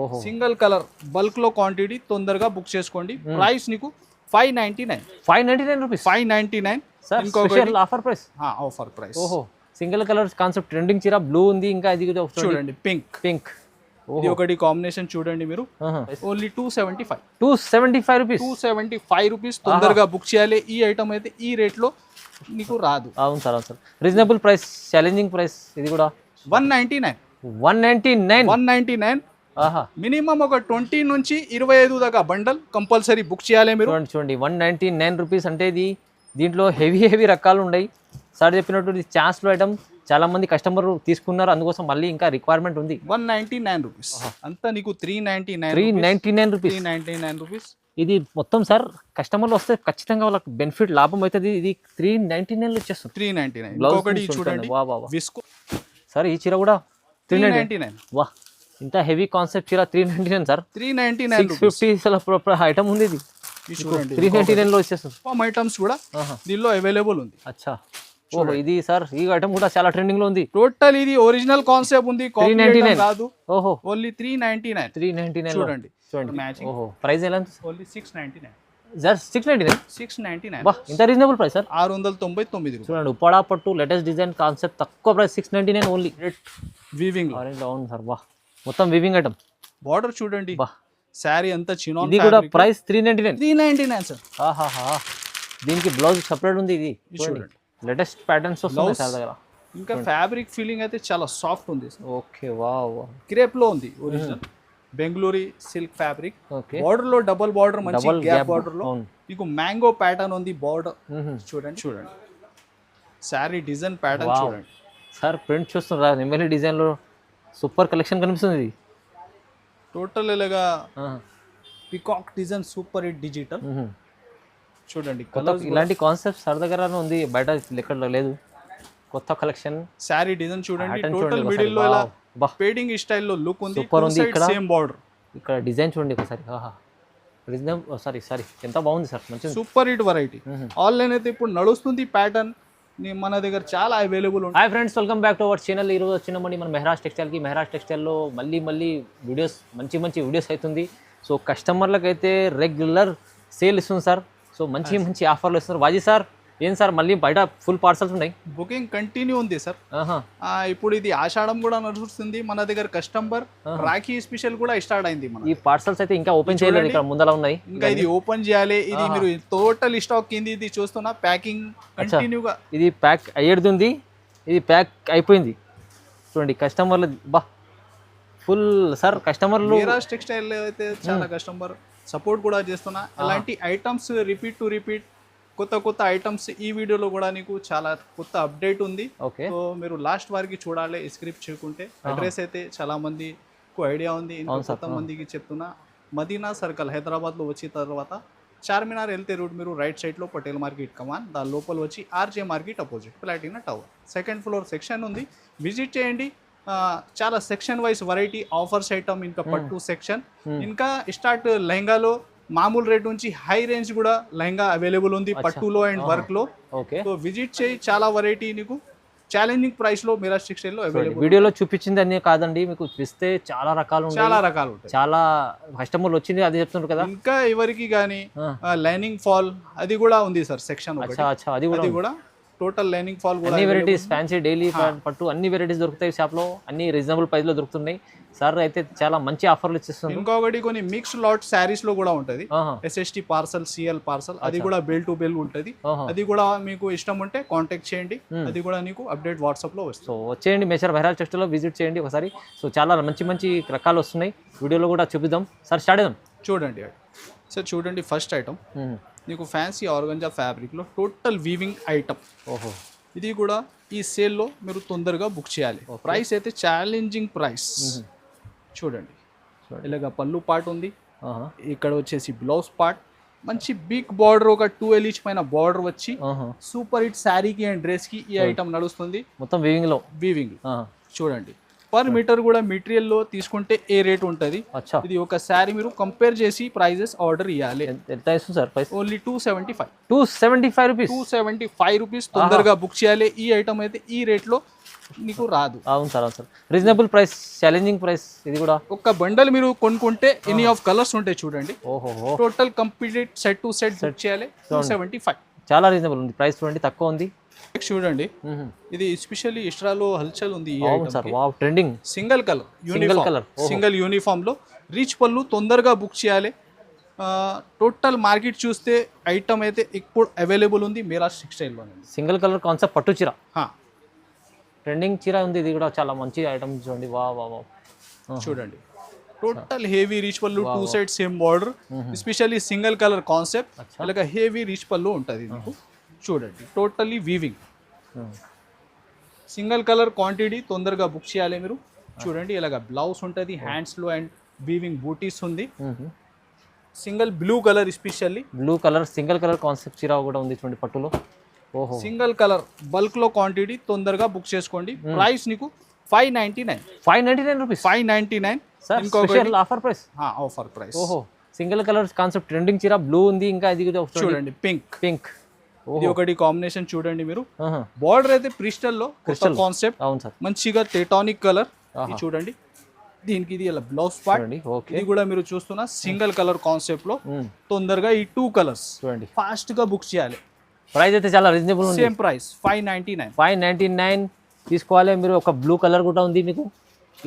ఓహో single colour bulk లో quantity తొందరగా బుక్ చేసుకోండి. ప్రైస్ నీకు 599 599 rupees 599 sir special offer price offer price. ఓహో సింగిల్ కలర్ కాన్సెప్ట్ ట్రెండింగ్ చీర బ్లూ ఉంది, ఇంకా ఇది చూడండి పింక్ పింక్ ఇది ఒకటి కాంబినేషన్ చూడండి మీరు. Only 275 275 rupees 275 rupees. తొందరగా బుక్ చేయాలి. ఈ ఐటమ్ అయితే ఈ రేట్ లో నీకు రాదు. అవును sir reasonable price, challenging price. ఇది కూడా 199 ఆహా మినిమం ఒక 20 నుంచి 25 దాకా బండల్ కంపల్సరీ బుక్ చేయాలి మీరు. చూడండి 199 రూపీస్ అంటే ఇది దీంట్లో హెవీ రకాలు ఉన్నాయి. సార్ చెప్పినట్టు ఇది ఛాన్స్లో ఐటమ్ చాలా మంది కస్టమర్ తీసుకున్నారు, అందుకోసం మళ్ళీ ఇంకా రిక్వైర్మెంట్ ఉంది. 199 రూపీస్ అంతా నీకు 399 రూపీస్. ఇది మొత్తం సార్ కస్టమర్లు వస్తే ఖచ్చితంగా వాళ్ళకి బెనిఫిట్ లాభం అవుతుంది. ఇది 399 వచ్చేస్తుంది. 399 ఇంకొకటి చూడండి విస్కో సార్. ఈ చీర కూడా 399 వా ఇంత హెవీ కాన్సెప్ట్ చీర 399 సార్. 399 650 ఐటమ్ ఉంది. ఇది చూడండి 399 లో వచ్చేస్తుంది. ఐటమ్స్ కూడా దీనిలో అవైలబుల్ ఉంది. అచ్చా ఓహో ఇది సార్ ఈ ఐటమ్ కూడా చాలా ట్రెండింగ్ లో ఉంది. టోటల్ ఇది ఒరిజినల్ కాన్సెప్ట్ ఉంది, 399 కాదు. ఓహో ఓన్లీ 399 చూడండి మ్యాచింగ్. ఓహో ప్రైస్ ఎలా ఓన్లీ 699 సార్. 699 బా ఇంత రీజనబుల్ ప్రైస్ సార్. 699 చూడండి ఉప్పాడా పట్టు లేటెస్ట్ డిజైన్ కాన్సెప్ట్ తక్కువ ప్రైస్ 699 ఓన్లీ. వీవింగ్ అవును సార్ బా మొత్తం వీవింగ్ ఐటమ్. బార్డర్ చూడండి బా సారీ అంతా చినాన్. ఇది కూడా ప్రైస్ 399 సార్. ఆహాహా దీనికి బ్లౌజ్ సెపరేట్ ఉంది. ఇది చూడండి లేటెస్ట్ ప్యాటర్న్స్ వస్తున్నాయి సార్ దగ్గర. ఇంకా ఫ్యాబ్రిక్ ఫీలింగ్ అయితే చాలా సాఫ్ట్ ఉంది. ఓకే వావ్ క్రేప్ లో ఉంది original Bengaluru silk fabric. Border లో డబుల్ బార్డర్ మంచి గ్యాప్ బార్డర్ లో మీకు మ్యాంగో ప్యాటర్న్ ఉంది. బార్డర్ చూడండి సారీ డిజైన్ ప్యాటర్న్ చూడండి సార్. ప్రింట్ చూస్తున్నారా నెమ్మలి డిజైన్ లో సూపర్ కలెక్షన్ కనిపిస్తుంది. ఇది టోటల్ ఇలాగా peacock design super hit digital చూడండి. ఇలాంటి కాన్సెప్ట్ సార్ దగ్గర ఉంది, బయట ఎక్కడ లేదు. కొత్త కలెక్షన్ సారీ డిజైన్ చూడండి. టోటల్ మిడిల్ లో ఇలా పేడింగ్ స్టైల్ లో లుక్ ఉంది. సూపర్ ఉంది. ఇక్కడ సేమ్ బార్డర్ ఇక్కడ డిజైన్ చూడండి ఒకసారి. సారీ ఎంత బాగుంది సార్. మంచి సూపర్ హిట్ వెరైటీ. ఆన్లైన్ అయితే ఇప్పుడు నడుస్తుంది ప్యాటర్న్ మన దగ్గర చాలా అవైలబుల్ ఉంది. Hi friends, welcome back to our channel. ఈరోజు వచ్చినామండి మన మెహరాజ్ టెక్స్టైల్కి. మెహరాజ్ టెక్స్టైల్లో మళ్ళీ వీడియోస్ మంచి వీడియోస్ అవుతుంది. సో కస్టమర్లకు అయితే రెగ్యులర్ సేల్ ఇస్తుంది సార్. సో మంచి ఆఫర్లు ఇస్తున్నారు. వాజీ సార్ ఏం సార్ మళ్ళీ బయట ఫుల్ పార్సల్స్ ఉన్నాయి? బుకింగ్ కంటిన్యూ ఉంది సార్. ఇప్పుడు ఇది ఆషాఢం కూడా నడుస్తుంది మన దగ్గర. కస్టమర్ రాఖీ స్పెషల్ కూడా స్టార్ట్ అయింది. మన ఈ పార్సల్స్ అయితే ఇంకా ఓపెన్ చేయలేదు, ఇక్కడ ముందర ఉన్నాయి. ఇంకా ఇది ఓపెన్ చేయాలి. ఇది మీరు టోటల్ స్టాక్ కింది ఇది చూస్తున్నా ప్యాకింగ్ కంటిన్యూగా. ఇది ప్యాక్ అయ్యేది ఉంది, ఇది ప్యాక్ అయిపోయింది. చూడండి కస్టమర్లు బా ఫుల్ సార్. కస్టమర్లు మెహరాజ్ టెక్స్టైల్ అయితే చాలా కస్టమర్ సపోర్ట్ కూడా చేస్తున్నా. అలాంటి ఐటమ్స్ రిపీట్ కొత్త ఐటమ్స్ ఈ వీడియోలో కూడా నీకు చాలా కొత్త అప్డేట్ ఉంది. సో మీరు లాస్ట్ వారికి చూడాలి స్క్రిప్ట్ చేయకుంటే. అడ్రస్ అయితే చాలా మందికి ఐడియా ఉంది, కొత్త మందికి చెప్తున్నా. మదీనా సర్కిల్ హైదరాబాద్లో వచ్చిన తర్వాత చార్మినార్ వెళ్తే రూట్ మీరు రైట్ సైడ్లో పటేల్ మార్కెట్ కమాన్, దాని లోపల వచ్చి RJ market opposite Platina tower second floor section ఉంది. విజిట్ చేయండి. చాలా section wise variety offers item, ఇంకా పట్టు సెక్షన్, ఇంకా స్టార్ట్ లెహంగాలో మామూలు రేట్ నుంచి హై రేంజ్ కూడా లెహంగా అవైలబుల్ ఉంది పట్టులో అండ్ వర్క్ లో. సో విజిట్ చేయి, చాలా వెరైటీ నీకు ఛాలెంజింగ్ ప్రైస్ లో మెహరాజ్ టెక్స్టైల్ లో అవైలబుల్. వీడియోలో చూపించింది అన్నీ కాదండి, మీకు చూస్తే చాలా రకాలు ఉంటాయి. చాలా కస్టమర్లు వచ్చింది అదే చెప్తుంటారు కదా. ఇంకా ఎవరికి కానీ లైనింగ్ ఫాల్ అది కూడా ఉంది సార్ సెక్షన్. అది కూడా టోటల్ లైనింగ్ ఫాల్ కూడా అన్ని వెరైటీస్ ఫ్యాన్సీ డైలీ పట్టు అన్ని వెరైటీస్ దొరుకుతాయి షాప్ లో. అన్ని రీజనబుల్ ప్రైస్ లో దొరుకుతున్నాయి. సార్ అయితే చాలా మంచి ఆఫర్లు ఇచ్చేస్తుంది. ఇంకొకటి కొన్ని మిక్స్ లాట్ శారీస్ లో కూడా ఉంటది. SST పార్సల్, CL పార్సల్, అది కూడా బెల్ టు బెల్ ఉంటది. అది కూడా మీకు ఇష్టం ఉంటే కాంటాక్ట్ చేయండి. అది కూడా నీకు అప్డేట్ వాట్సాప్ లో వస్తుంది. సో వచ్చేయండి మెహరాజ్ టెక్స్టైల్ లో విజిట్ చేయండి ఒకసారి. సో చాలా మంచి రకాలు వస్తున్నాయి, వీడియోలో కూడా చూపిద్దాం. సార్ స్టార్ట్ చేద్దాం. చూడండి సార్, చూడండి ఫస్ట్ ఐటమ్ నీకు ఫ్యాన్సీ ఆర్గంజా ఫ్యాబ్రిక్లో టోటల్ వీవింగ్ ఐటమ్. ఓహో ఇది కూడా ఈ సేల్లో మీరు తొందరగా బుక్ చేయాలి. ప్రైస్ అయితే ఛాలెంజింగ్ ప్రైస్. చూడండి ఇలాగ పళ్ళు పార్ట్ ఉంది, ఇక్కడ వచ్చేసి బ్లౌజ్ పార్ట్, మంచి బిగ్ బార్డర్, ఒక 12 ఇంచ్ పైన బార్డర్ వచ్చి సూపర్ హిట్ శారీకి అండ్ డ్రెస్ కి ఈ ఐటమ్ నడుస్తుంది. మొత్తం వీవింగ్ చూడండి పర్ మీటర్ కూడా మెటీరియల్ లో తీసుకుంటే ఏ రేట్ ఉంటుంది. ఇది ఒక శారీ మీరు కంపేర్ చేసి ప్రైజెస్ ఆర్డర్ ఇవ్వాలి. ఎంత ఇస్తుంది sir price? Only 275 rupees. 275 rupees తొందరగా బుక్ చేయాలి. ఈ ఐటమ్ అయితే ఈ రేట్ లో నీకు రాదు. అవును సార్, అవును sir. Reasonable price, challenging price ఇది కూడా. ఒక బండల్ మీరు కొనుక్కుంటే ఎనీ ఆఫ్ కలర్స్ ఉంటాయి చూడండి. ఓహో, total complete set to set book చేయాలి 275. చాలా రీజనబుల్ ఉంది ప్రైస్, చూడండి తక్కువ ఉంది. నెక్స్ట్ చూడండి, ఇది ఎస్పెషల్లీ ఇస్ట్రాలో హల్చల్ ఉంది ఈ అవును sir, wow trending. Single colour uniform, single uniform లో రీచ్ పళ్ళు తొందరగా బుక్ చేయాలి. టోటల్ మార్కెట్ చూస్తే ఐటమ్ అయితే ఇప్పుడు అవైలబుల్ ఉంది మిరాజ్ టెక్స్టైల్లో. సింగిల్ కలర్ కాన్సెప్ట్ పట్టు చీర, ట్రెండింగ్ చీర ఉంది. ఇది కూడా చాలా మంచి ఐటమ్ చూడండి. వా వా వా చూడండి, టోటల్ హెవీ రీచ్ పళ్ళు, 2 side same border, especially single colour concept. అలాగే హెవీ రీచ్ పళ్ళు ఉంటుంది మీకు. చూడండి totally weaving, single colour quantity తొందరగా బుక్ చేయాలి మీరు. చూడండి ఇలాగ బ్లౌజ్ ఉంటుంది, హ్యాండ్స్లో అండ్ వీవింగ్ బూటీస్ ఉంది. Single blue colour, especially blue colour single colour concept చీర కూడా ఉంది చూడండి పట్టులో. ఓహో, సింగిల్ కలర్ బల్క్ లో క్వాంటిటీ తొందరగా బుక్ చేసుకోండి. ప్రైస్ నీకు 599. 599 rupees. 599 sir, special offer price. Offer price. ఓహో, సింగిల్ కలర్ కాన్సెప్ట్ ట్రెండింగ్ చీర, బ్లూ ఉంది, ఇంకా ఇది చూడండి పింక్. పింక్ ఇది ఒకటి కాంబినేషన్ చూడండి మీరు. బార్డర్ అయితే క్రిస్టల్ లో కాన్సెప్ట్. అవును సార్, మంచిగా టెటానిక్ కలర్. చూడండి దీనికి ఇది ఇలా బ్లౌజ్ పార్ట్. ఇది కూడా మీరు చూస్తున్న సింగిల్ కలర్ కాన్సెప్ట్ లో తొందరగా ఈ 2 కలర్స్ చూడండి ఫాస్ట్ గా బుక్ చేయాలి. ప్రైస్ అయితే చాలా రీజనబుల్ ఉంది. Same price 599. 599 తీసుకోవాలి మీరు. ఒక బ్లూ కలర్ కూడా ఉంది మీకు,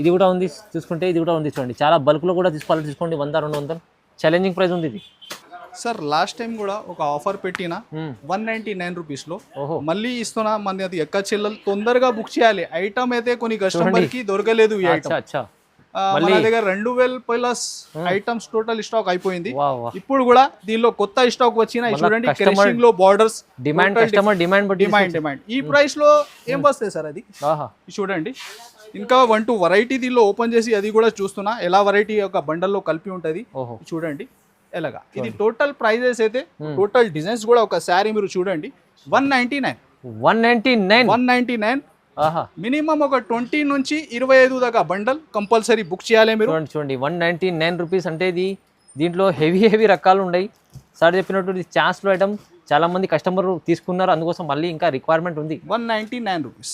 ఇది కూడా ఉంది చూసుకుంటే, ఇది కూడా ఉంది చూడండి. చాలా బల్క్ లో కూడా తీసుకోవాలి, తీసుకోండి. 100-200 ఛాలెంజింగ్ ప్రైస్ ఉంది ఇది. సార్ లాస్ట్ టైం కూడా ఒక ఆఫర్ పెట్టిన 199 రూపీస్ లో మళ్ళీ ఇస్తున్నా. మన అది ఎక్క చెల్లెలు తొందరగా బుక్ చేయాలి. ఐటమ్ అయితే కొన్ని కస్టమర్ కి దొరకలేదు ఈ ఐటమ్. మన దగ్గర 2000+ ఐటమ్స్ టోటల్ స్టాక్ అయిపోయింది. ఇప్పుడు కూడా దీనిలో కొత్త స్టాక్ వచ్చినాయి చూడండి. క్రషింగ్ లో బార్డర్స్, డిమాండ్ ఈ ప్రైస్ లో ఏం వస్తాయి సార్ అది చూడండి. ఇంకా 1-2 వెరైటీ దీనిలో ఓపెన్ చేసి అది కూడా చూస్తున్నా. ఎలా వెరైటీ ఒక బండల్లో కలిపి ఉంటది చూడండి. ఎలాగా ఇది టోటల్ ప్రైజెస్ అయితే, టోటల్ డిజైన్స్ కూడా ఒక శారీ మీరు చూడండి. 199 మినిమం ఒక 20 నుంచి 25 దాకా బండల్ కంపల్సరీ బుక్ చేయాలి మీరు. చూడండి 199 రూపీస్ అంటే ఇది. దీంట్లో హెవీ రకాలు ఉన్నాయి. సార్ చెప్పినట్టు ఇది ఛాన్స్లో ఐటమ్, చాలా మంది కస్టమర్ తీసుకున్నారు, అందుకోసం మళ్ళీ ఇంకా రిక్వైర్మెంట్ ఉంది. 199 రూపీస్.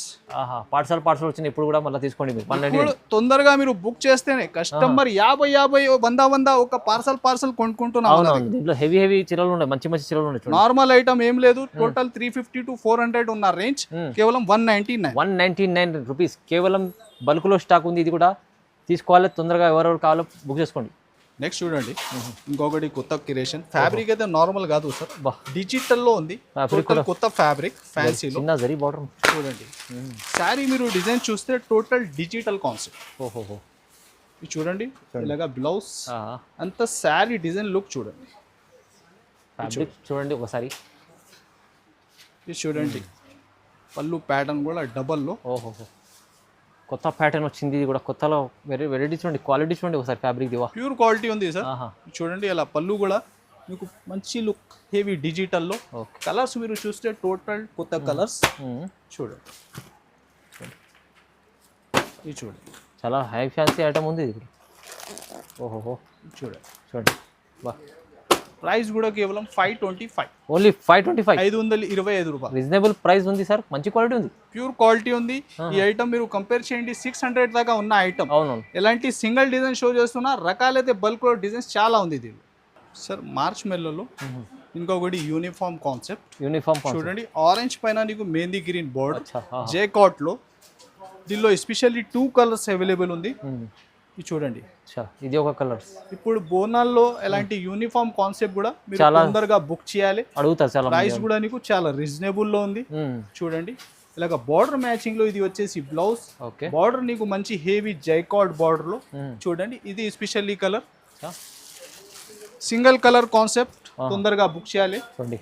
పార్సల్ వచ్చింది ఇప్పుడు కూడా మళ్ళీ తీసుకోండి మీరు. 199 తొందరగా మీరు బుక్ చేస్తేనే కస్టమర్ 50 100 ఒక పార్సల్ కొనుక్కుంటున్నాం. దీంట్లో హెవీ చీరలు ఉన్నాయి, మంచి చీరలు ఉన్నాయి. నార్మల్ ఐటమ్ ఏం లేదు. టోటల్ 350 to 400 ఉన్న రేంజ్ కేవలం 199 రూపీస్. కేవలం బల్క్ లో స్టాక్ ఉంది. ఇది కూడా తీసుకోవాలి తొందరగా, ఎవరెవరు కావాలో బుక్ చేసుకోండి. నెక్స్ట్ చూడండి ఇంకొకటి కొత్త క్రియేషన్. ఫ్యాబ్రిక్ అయితే నార్మల్ కాదు సార్, డిజిటల్ లో ఉంది. కొత్త ఫ్యాబ్రిక్ ఫ్యాన్సీలో చూడండి. శారీ మీరు డిజైన్ చూస్తే టోటల్ డిజిటల్ కాన్సెప్ట్. ఓహో, ఇది చూడండి. ఇలాగా బ్లౌజ్ అంత శారీ డిజైన్ లుక్ చూడండి. చూడండి ఒకసారి. ఇది చూడండి పళ్ళు ప్యాటర్న్ కూడా డబల్లో. ఓహో, కొత్త ప్యాటర్న్ వచ్చింది. ఇది కూడా కొత్తలో వెరైటీ చూడండి. క్వాలిటీ చూడండి ఒకసారి. ఫ్యాబ్రిక్ దివా ప్యూర్ క్వాలిటీ ఉంది సార్. చూడండి అలా పళ్ళు కూడా మీకు మంచి లుక్, హెవీ డిజిటల్లో. కలర్స్ మీరు చూస్తే టోటల్ కొత్త కలర్స్ చూడండి. ఇది చూడండి చాలా హై ఫ్యాన్సీ ఐటమ్ ఉంది ఇది. ఓహో చూడండి బా. ప్రైస్ కూడా కేవలం 525. ఓన్లీ 525. 525 రూపాయలు. రీజనబుల్ ప్రైస్ ఉంది సార్, మంచి క్వాలిటీ ఉంది, ప్యూర్ క్వాలిటీ ఉంది. ఈ ఐటమ్ మీరు కంపేర్ చేయండి 600 దాకా ఉన్న ఐటమ్. అవునవును. ఎలాంటి సింగిల్ డిజైన్ షో చేస్తున్నా, రకాలైతే బల్క్ లో డిజైన్స్ చాలా ఉంది దీనిలో. సార్ మార్చ్ మెల్లలో ఇంకొకటి యూనిఫామ్ కాన్సెప్ట్. చూడండి ఆరెంజ్ పైన నీకు మెహందీ గ్రీన్ బోర్డర్, జేకాట్ లో. దీనిలో ఎస్పెషల్లీ 2 కలర్స్ అవైలబుల్ ఉంది. ఇది చూడండి, ఇది ఒక కలర్. ఇప్పుడు బోనాల్లో ఎలాంటి యూనిఫామ్ కాన్సెప్ట్ కూడా మీరు తొందరగా బుక్ చేయాలి. అడుగుతారు చాలా. ప్రైస్ కూడా నీకు చాలా రీజనబుల్ లో ఉంది. చూడండి ఇలాగ బార్డర్ మ్యాచింగ్ లో. ఇది వచ్చేసి బ్లౌజ్. బార్డర్ నీకు మంచి హెవీ జైకాట్ బార్డర్ లో. చూడండి ఇది especially colour, single colour concept. తొందరగా బుక్ చేయాలి.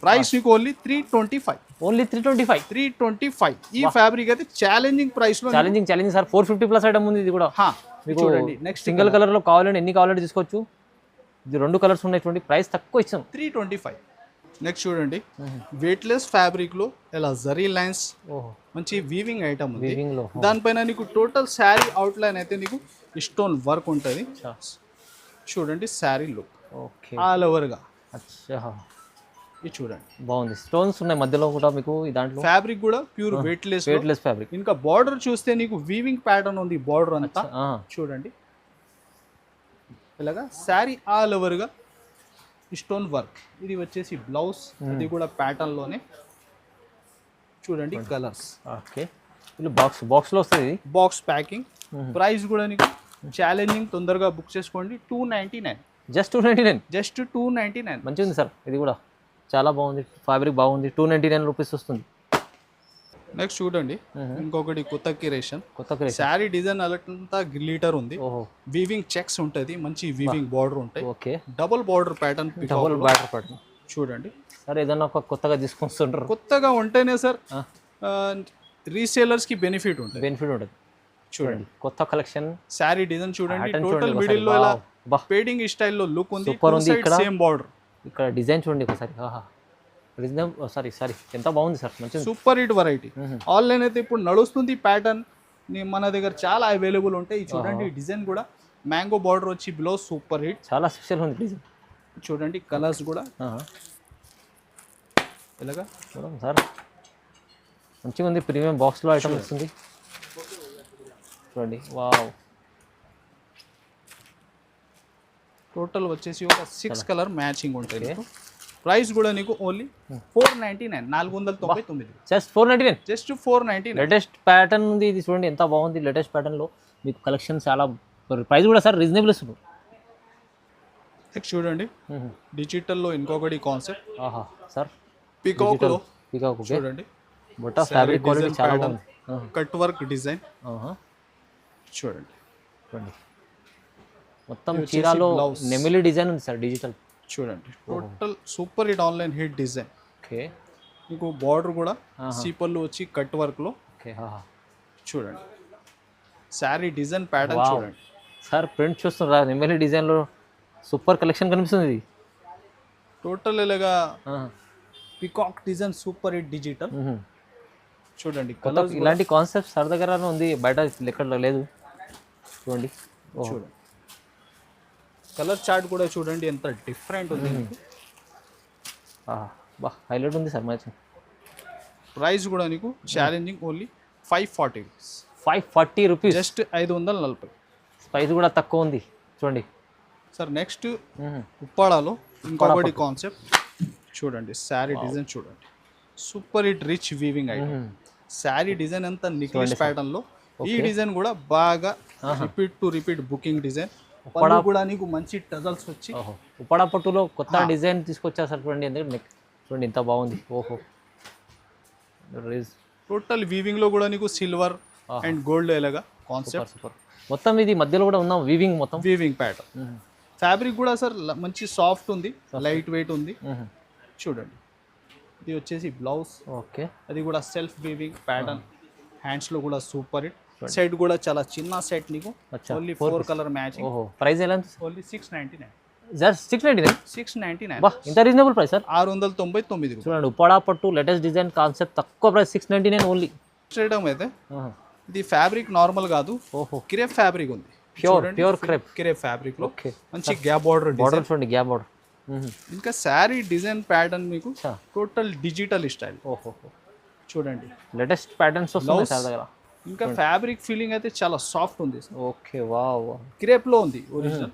ప్రైస్ నీకు ఓన్లీ 325. ఓన్లీ 325. ఈ ఫ్యాబ్రిక్ అయితే ఛాలెంజింగ్ ప్రైస్ లో. Challenging sir. 450+ ఐటమ్ ఉంది ఇది కూడా. చూడండి నెక్స్ట్ సింగిల్ కలర్ లో కావాలంటే ఎన్ని కావాలంటే తీసుకోవచ్చు. ఇది 2 కలర్స్ ఉన్నాయి చూడండి. ప్రైస్ తక్కువ ఇచ్చాం, 325. నెక్స్ట్ చూడండి వెయిట్లెస్ ఫ్యాబ్రిక్ లో ఇలా జరీ లైన్స్, మంచి వీవింగ్ ఐటమ్ ఉంది. దానిపైన నీకు టోటల్ శారీ అవుట్ లైన్ అయితే నీకు స్టోన్ వర్క్ ఉంటుంది. చూడండి శారీ లుక్ ఆల్ ఓవర్ గా. ఇది చూడండి, బాగుంది. స్టోన్స్ ఉన్నాయి మధ్యలో కూడా మీకు ఈ దాంట్లో. ఫ్యాబ్రిక్ కూడా ప్యూర్ వెయిట్లెస్ ఫ్యాబ్రిక్. ఇంకా బార్డర్ చూస్తే నీకు వీవింగ్ ప్యాటర్న్ ఉంది బార్డర్ అంతా. చూడండి ఇలాగా శారీ ఆల్ ఓవర్ గా స్టోన్ వర్క్. ఇది వచ్చేసి బ్లౌజ్, అది కూడా ప్యాటర్న్ లోనే. చూడండి కలర్స్. ఓకే, బాక్స్ లో వస్తుంది. Box packing. ప్రైస్ కూడా నీకు ఛాలెంజింగ్, తొందరగా బుక్ చేసుకోండి. 299, జస్ట్ 299. జస్ట్ 299. మంచిగా ఉంది సార్, ఇది కూడా చాలా బాగుంది, ఫ్యాబ్రిక్ బాగుంది. 299 రూపీస్ వస్తుంది. నెక్స్ట్ చూడండి ఇంకొకటి కొత్త క్రియేషన్. శారీ డిజైన్ అలంతా గ్లిటర్ ఉంది, వీవింగ్ చెక్స్ ఉంటుంది, మంచి వీవింగ్ బార్డర్ ఉంటాయి. Okay, double border pattern. చూడండి సార్, ఏదన్నా ఒక కొత్తగా తీసుకొస్తుంటారు. కొత్తగా ఉంటేనే సార్ రీసేలర్స్ కి బెనిఫిట్ ఉంటుంది. చూడండి కొత్త కలెక్షన్ శారీ డిజైన్ చూడండి. టోటల్ మిడిల్ లో ఇలా పేడింగ్ స్టైల్లో లుక్ ఉంది. సూపర్ ఉంది. ఇక్కడ సేమ్ బార్డర్, ఇక్కడ డిజైన్ చూడండి ఒకసారి. సారీ ఎంత బాగుంది సార్, మంచి సూపర్ హిట్ వెరైటీ. ఆన్లైన్ అయితే ఇప్పుడు నడుస్తుంది ప్యాటర్న్, మన దగ్గర చాలా అవైలబుల్ ఉంటాయి. చూడండి డిజైన్ కూడా మ్యాంగో బార్డర్ వచ్చి బ్లౌజ్ సూపర్ హిట్, చాలా స్పెషల్ ఉంది డిజైన్. చూడండి కలర్స్ కూడా ఇలాగా చూడండి సార్, మంచిగా ఉంది. ప్రీమియం బాక్స్లో ఐటమ్ వస్తుంది. చూడండి వావ్. టోటల్ వచ్చేసి ఒక 6 కలర్ మ్యాచింగ్ ఉంటాయి. ప్రైస్ కూడా నీకు only 499, 499. Just 499, just 499. Latest pattern ఉంది ఇది. చూడండి ఎంత బాగుంది. లేటెస్ట్ ప్యాటర్న్లో మీకు కలెక్షన్ చాలా. ప్రైస్ కూడా సార్ రీజనబుల్ ఇస్తుంది. నెక్స్ట్ చూడండి డిజిటల్లో ఇంకొకటి కాన్సెప్ట్. సార్ పీకాక్ చూడండి, బుట్ట ఫ్యాబ్రిక్ క్వాలిటీ చాలా బాగుంది. కట్ వర్క్ డిజైన్ చూడండి. మొత్తం చీరాలో నెమిలి డిజైన్ ఉంది సార్, డిజిటల్. చూడండి total super hit online hit design. Okay, మీకు బార్డర్ కూడా సీపర్లు వచ్చి కట్ వర్క్ లో. చూడండి శారీ డిజైన్ ప్యాటర్న్ చూడండి సార్. ప్రింట్ చూస్తున్నారా, నెమిలి డిజైన్ లో సూపర్ కలెక్షన్ కనిపిస్తుంది. టోటల్ ఇలాగా peacock design super hit digital. చూడండి కలర్స్. ఇలాంటి కాన్సెప్ట్ సార్ దగ్గర ఉంది, బయట ఎక్కడ లేదు. చూడండి చూడండి కలర్ చార్ట్ కూడా చూడండి ఎంత డిఫరెంట్ ఉంది. హైలైట్ ఉంది సార్ మ్యాచ్. ప్రైస్ కూడా నీకు challenging only 540 rupees. 540 rupees, just 540. Price కూడా తక్కువ ఉంది. చూడండి సార్ నెక్స్ట్ ఉప్పాడాలో ఇంకొకటి కాన్సెప్ట్. చూడండి శారీ డిజైన్ చూడండి, super hit rich weaving item. Sari design అంతా నిక్లెస్ ప్యాటర్న్ లో. ఈ డిజైన్ కూడా బాగా repeat to repeat booking design. కూడా నీకు మంచి టజల్స్ వచ్చి ఉప్పాడ పట్టులో కొత్త డిజైన్ తీసుకొచ్చా సార్. చూడండి ఎందుకంటే చూడండి ఎంత బాగుంది. టోటల్ వీవింగ్ లో కూడా నీకు సిల్వర్ అండ్ గోల్డ్ ఎలాగా కాన్సెప్ట్. సూపర్. మొత్తం ఇది మధ్యలో కూడా ఉన్నాం వీవింగ్, మొత్తం వీవింగ్ ప్యాటర్న్. ఫ్యాబ్రిక్ కూడా సార్ మంచి సాఫ్ట్ ఉంది, లైట్ వెయిట్ ఉంది. చూడండి ఇది వచ్చేసి బ్లౌజ్. ఓకే, అది కూడా సెల్ఫ్ వీవింగ్ ప్యాటర్న్. హ్యాండ్స్ లో కూడా సూపర్ హిట్. సెట్ కూడా చాలా చిన్న సెట్ నీకు. Only 4 colour matching. ప్రైస్ ఎలా? ఓన్లీ 699. జస్ట్ 699. 699. ఇంత రీజనబుల్ ప్రైస్ సార్. 699. చూడండి ఉప్పాడ పట్టు లేటెస్ట్ డిజైన్ కాన్సెప్ట్, తక్కువ ప్రైస్ 699 ఓన్లీ. చేయడం అయితే ఇది ఫ్యాబ్రిక్ నార్మల్ కాదు, క్రేప్ ఫ్యాబ్రిక్ ఉంది. ప్యూర్ క్రేప్ ఫ్యాబ్రిక్ లో మంచి గ్యాప్ బార్డర్. చూడండి గ్యాప్ బార్డర్. ఇంకా శారీ డిజైన్ ప్యాటర్న్ మీకు టోటల్ డిజిటల్ స్టైల్. చూడండి లేటెస్ట్ ప్యాటర్న్స్ వస్తున్నాయి సార్ దగ్గర. ఇంకా ఫ్యాబ్రిక్ ఫీలింగ్ అయితే చాలా సాఫ్ట్ ఉంది. Okay wow. క్రేప్ లో ఉంది original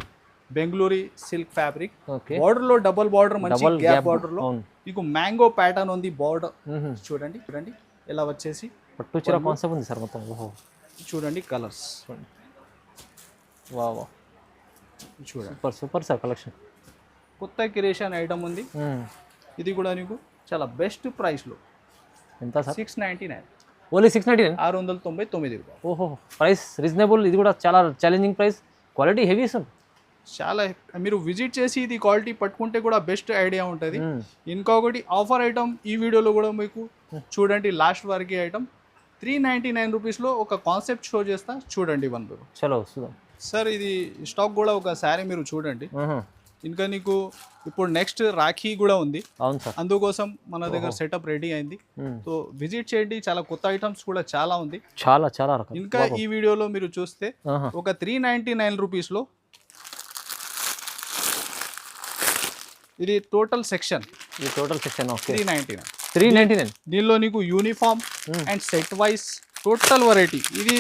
Bengaluru silk fabric. Border లో డబుల్ బార్డర్, మంచి గ్యాప్ బార్డర్ లో మీకు మ్యాంగో ప్యాటర్న్ ఉంది బార్డర్. చూడండి చూడండి ఇలా వచ్చేసి పట్టు చీర కాన్సెప్ట్ ఉంది సార్ మొత్తం. చూడండి కలర్స్ వావ్, చూడండి సూపర్ సార్ కలెక్షన్. కొత్త క్రియేషన్ ఐటమ్ ఉంది. ఇది కూడా నీకు చాలా బెస్ట్ ప్రైస్ లో. ఎంత సార్? 699. ఓన్లీ 699. 699 రూపాయలు. Price reasonable. ఇది కూడా చాలా challenging price, quality heavy sir. చాలా మీరు విజిట్ చేసి ఇది క్వాలిటీ పట్టుకుంటే కూడా బెస్ట్ ఐడియా ఉంటుంది. ఇంకొకటి ఆఫర్ ఐటమ్ ఈ వీడియోలో కూడా మీకు చూడండి, లాస్ట్ వరకు ఐటమ్ 399 రూపీస్లో ఒక కాన్సెప్ట్ షో చేస్తా. చూడండి వన్ బై. చలో చూద్దాం సార్. ఇది స్టాక్ కూడా ఒక శారీ మీరు చూడండి. ఇంకా నీకు ఇప్పుడు నెక్స్ట్ రాఖీ కూడా ఉంది. అవును సార్, అందుకోసం మన దగ్గర సెటప్ రెడీ అయింది. సో విజిట్ చేయండి, చాలా కొత్త ఐటమ్స్ కూడా చాలా ఉంది. చాలా రకాలు. ఇంకా ఈ వీడియోలో మీరు చూస్తే ఒక 399 రూపీస్లో ఇది టోటల్ సెక్షన్ ఇది టోటల్ సెక్షన్ ఓకే 399. 399. దీనిలో నీకు uniform and set wise total variety. ఇది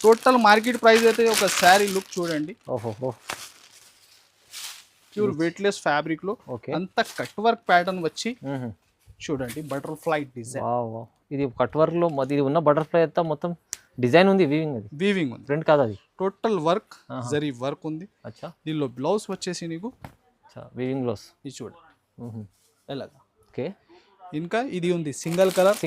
టోటల్ మార్కెట్ ప్రైస్ అయితే ఒక శారీ లుక్ చూడండి. ఓహో ప్యూర్ వెయిట్లెస్ ఫ్యాబ్రిక్ లో ఓకే. అంత కట్ వర్క్ ప్యాటర్న్ వచ్చి చూడండి బటర్ఫ్లై డిజైన్. వావ్ ఇది కట్ వర్క్ లో ఇది ఉన్న బటర్ఫ్లై అంతా మొత్తం డిజైన్ ఉంది, వీవింగ్ ఉంది, ప్రింట్ కాదు అది. టోటల్ వర్క్ జరీ వర్క్ ఉంది. అచ్చా దీనిలో బ్లౌజ్ వచ్చేసి నీకు వీవింగ్ బ్లౌజ్ ఇది చూడండి ఎలాగా. ఓకే ఇంకా ఇది ఉంది సింగిల్ కలర్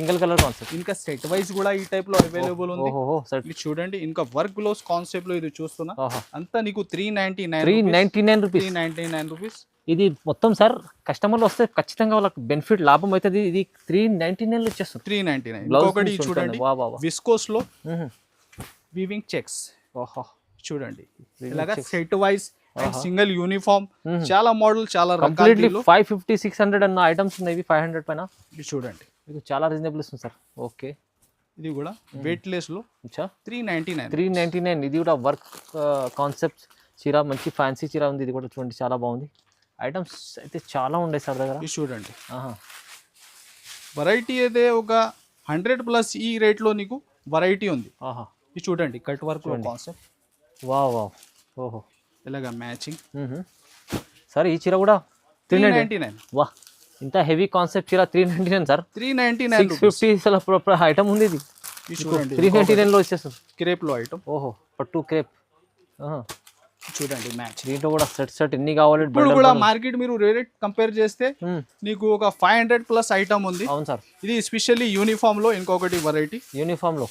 కాన్సెప్ట్. ఇంకా సెట్ వైస్ కూడా ఈ టైప్ లో అవైలబుల్ ఉంది. ఓహో సెట్ ఇది చూడండి ఇంకా వర్క్ బ్లౌజ్ కాన్సెప్ట్ లో ఇది చూస్తున్నా. అంతా నీకు 399 రూపీస్. 399 రూపీస్. ఇది మొత్తం సార్ కస్టమర్లు వస్తే ఖచ్చితంగా వాళ్ళకి బెనిఫిట్ లాభం అవుతుంది. ఇది 399 లో ఇచ్చేస్తుంది. 399. ఇంకొకటి చూడండి విస్కోస్ లో వీవింగ్ చెక్స్. ఓహో చూడండి ఇలాగా set wise and single uniform చాలా మోడల్ చాలా కంప్లీట్లీ 550 600 అన్న ఐటమ్స్ ఉన్నాయి. 500 పైన ఇది చూడండి ఇది చాలా రీజనబుల్ ఇస్తుంది సార్. ఓకే ఇది కూడా వెయిట్లెస్ లో 399. ఇది కూడా వర్క్ కాన్సెప్ట్ చీర, మంచి ఫ్యాన్సీ చీర ఉంది. ఇది కూడా చూడండి చాలా బాగుంది. ఐటమ్స్ అయితే చాలా ఉన్నాయి సార్ దగ్గర. ఇది చూడండి వెరైటీ అయితే ఒక 100+ ఈ రేట్ లో నీకు వెరైటీ ఉంది. ఇది చూడండి కట్ వర్క్ కాన్సెప్ట్. వావ్ ఓహో ఇలాగా మ్యాచింగ్. సార్ ఈ చీర కూడా 399. వా ఇంత హెవీ కాన్సెప్ట్ చీర 399 సార్. 399 650 ఐటమ్ ఉంది. ఇది చూడండి 399 లో వచ్చేస్తుంది. క్రేప్ లో ఐటమ్. ఓహో పట్టు క్రేప్ చూడండి మ్యాచ్. దీంట్లో కూడా సెట్ ఎన్ని కావాలి. ఇప్పుడు కూడా మార్కెట్ మీరు రేట్ కంపేర్ చేస్తే నీకు ఒక 500+ ఐటమ్ ఉంది. అవును సార్. ఇది ఎస్పెషల్లీ యూనిఫామ్ లో ఇంకొకటి వెరైటీ. యూనిఫామ్ లో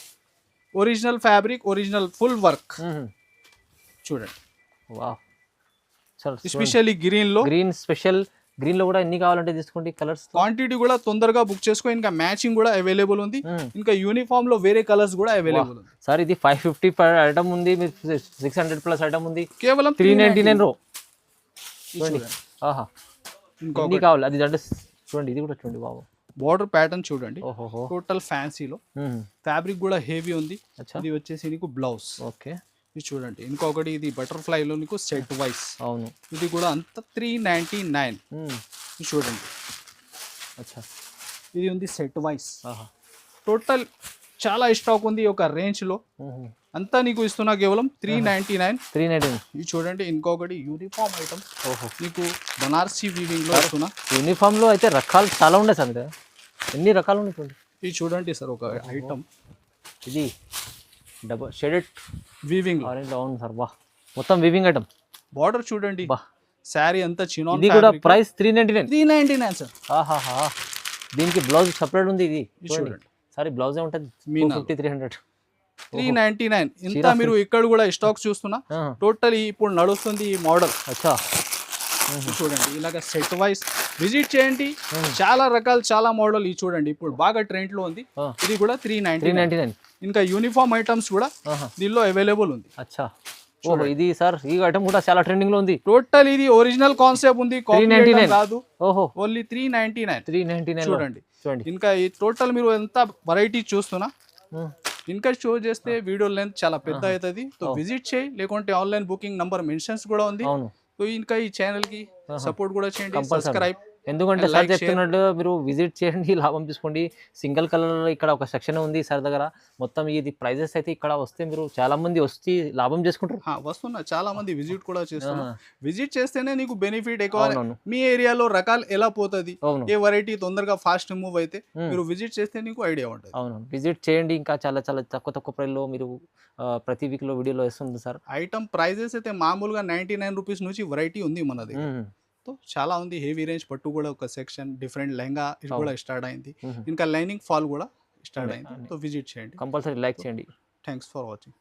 original fabric, original full work చూడండి. Wow sir especially green special green లో కూడా ఎన్ని కావాలంటే తీసుకోండి. కలర్స్ క్వాంటిటీ కూడా తొందరగా బుక్ చేసుకో. ఇంకా మ్యాచింగ్ కూడా అవైలబుల్ ఉంది. ఇంకా యూనిఫామ్ లో వేరే కలర్స్ కూడా అవైలబుల్ ఉంది. సార్ ఇది 550 ఐటమ్ ఉంది, 600+ ఐటమ్ ఉంది. కేవలం 399 రో చూడండి. ఇంకొకటి కావాలి అది అంటే చూడండి. ఇది కూడా చూడండి బాబు బార్డర్ ప్యాటర్న్ చూడండి. ఓహో టోటల్ ఫ్యాన్సీలో ఫ్యాబ్రిక్ కూడా హెవీ ఉంది. ఇది వచ్చేసి నీకు బ్లౌజ్. ఓకే ఇది చూడండి. ఇంకొకటి ఇది బటర్ఫ్లై లో నీకు సెట్ వైస్. అవును ఇది కూడా అంత 399. ఇది చూడండి. అచ్చా ఇది ఉంది సెట్ వైస్. టోటల్ చాలా స్టాక్ ఉంది ఒక రేంజ్ లో. అంతా నీకు ఇస్తున్నా కేవలం 399. ఇది చూడండి. ఇంకొకటి యూనిఫామ్ ఐటమ్. నీకు బనారసి వీవింగ్ లో ఇస్తున్నా. యూనిఫామ్ లో అయితే రకాలు చాలా ఉన్నాయి సార్. ఎన్ని రకాలు ఉన్నాయి చూడండి. ఇది చూడండి సార్ ఒక ఐటమ్. ఇది డబల్ షేడెడ్ వీవింగ్ ఆరెంజ్ లో ఉంది సార్. బా మొత్తం వీవింగ్ ఐటమ్. బార్డర్ చూడండి. బా శారీ అంతా చినాన్. ఇది కూడా ప్రైస్ 399 సార్. దీనికి బ్లౌజ్ సెపరేట్ ఉంది. ఇది చూడండి సారీ బ్లౌజ్ ఉంటుంది 250 300. 399. ఇంత మీరు ఇక్కడ కూడా స్టాక్ చూస్తున్నా. టోటల్ ఇప్పుడు నడుస్తుంది ఈ మోడల్. అచ్చా చూడండి ఇలాగ సెట్ వైస్ విజిట్ చేయండి. చాలా రకాలు చాలా మోడల్. ఇది చూడండి ఇప్పుడు బాగా ట్రెండ్ లో ఉంది. ఇది కూడా 399. ఇంకా యూనిఫామ్ ఐటమ్స్ కూడా దీనిలో అవైలబుల్ ఉంది. అచ్చా ఓహో ఇది సార్ ఈ ఐటమ్ కూడా చాలా ట్రెండింగ్ లో ఉంది. టోటల్ ఇది ఒరిజినల్ కాన్సెప్ట్ ఉంది. 399 కాదు. ఓహో ఓన్లీ 399. చూడండి. ఇంకా ఈ టోటల్ మీరు ఎంత వెరైటీ చూస్తున్నా. ఇంకా షో చేస్తే వీడియో లెంత్ చాలా పెద్ద అవుతుంది. విజిట్ చేయి. లేకుంటే ఆన్లైన్ బుకింగ్ నంబర్ మెన్షన్స్ కూడా ఉంది. ఇంకా ఈ ఛానల్ కి సపోర్ట్ కూడా చేయండి. సబ్స్క్రైబ్. ఎందుకంటే సార్ చెప్తున్నట్టు మీరు విజిట్ చేయండి, లాభం తీసుకోండి. సింగిల్ కలర్ ఇక్కడ ఒక సెక్షన్ ఉంది సార్ దగ్గర. మొత్తం ఇది ప్రైజెస్ అయితే ఇక్కడ వస్తే మీరు చాలా మంది వచ్చి లాభం చేసుకుంటారు. వస్తున్నా చాలా మంది విజిట్ కూడా చేస్తున్నారు. విజిట్ చేస్తేనే నీకు బెనిఫిట్ ఎక్కువ. మీ ఏరియాలో రకాలు ఎలా పోతుంది, ఏ వెరైటీ తొందరగా ఫాస్ట్ మూవ్ అయితే మీరు విజిట్ చేస్తే నీకు ఐడియా ఉంటుంది. అవును విజిట్ చేయండి. ఇంకా చాలా చాలా తక్కువ ప్రైస్ లో మీరు ప్రతి వీక్ లో వీడియోలో వేస్తుంది సార్. ఐటమ్ ప్రైజెస్ అయితే మామూలుగా 99 రూపీస్ నుంచి వెరైటీ ఉంది మన దగ్గర. చాలా ఉంది. హెవీ రేంజ్ పట్టు కూడా ఒక సెక్షన్, డిఫరెంట్ లెహంగా ఇది కూడా స్టార్ట్ అయింది. ఇంకా లైనింగ్ ఫాల్ కూడా స్టార్ట్ అయింది. విజిట్ చేయండి. కంపల్సరీ లైక్ చేయండి. Thanks for watching.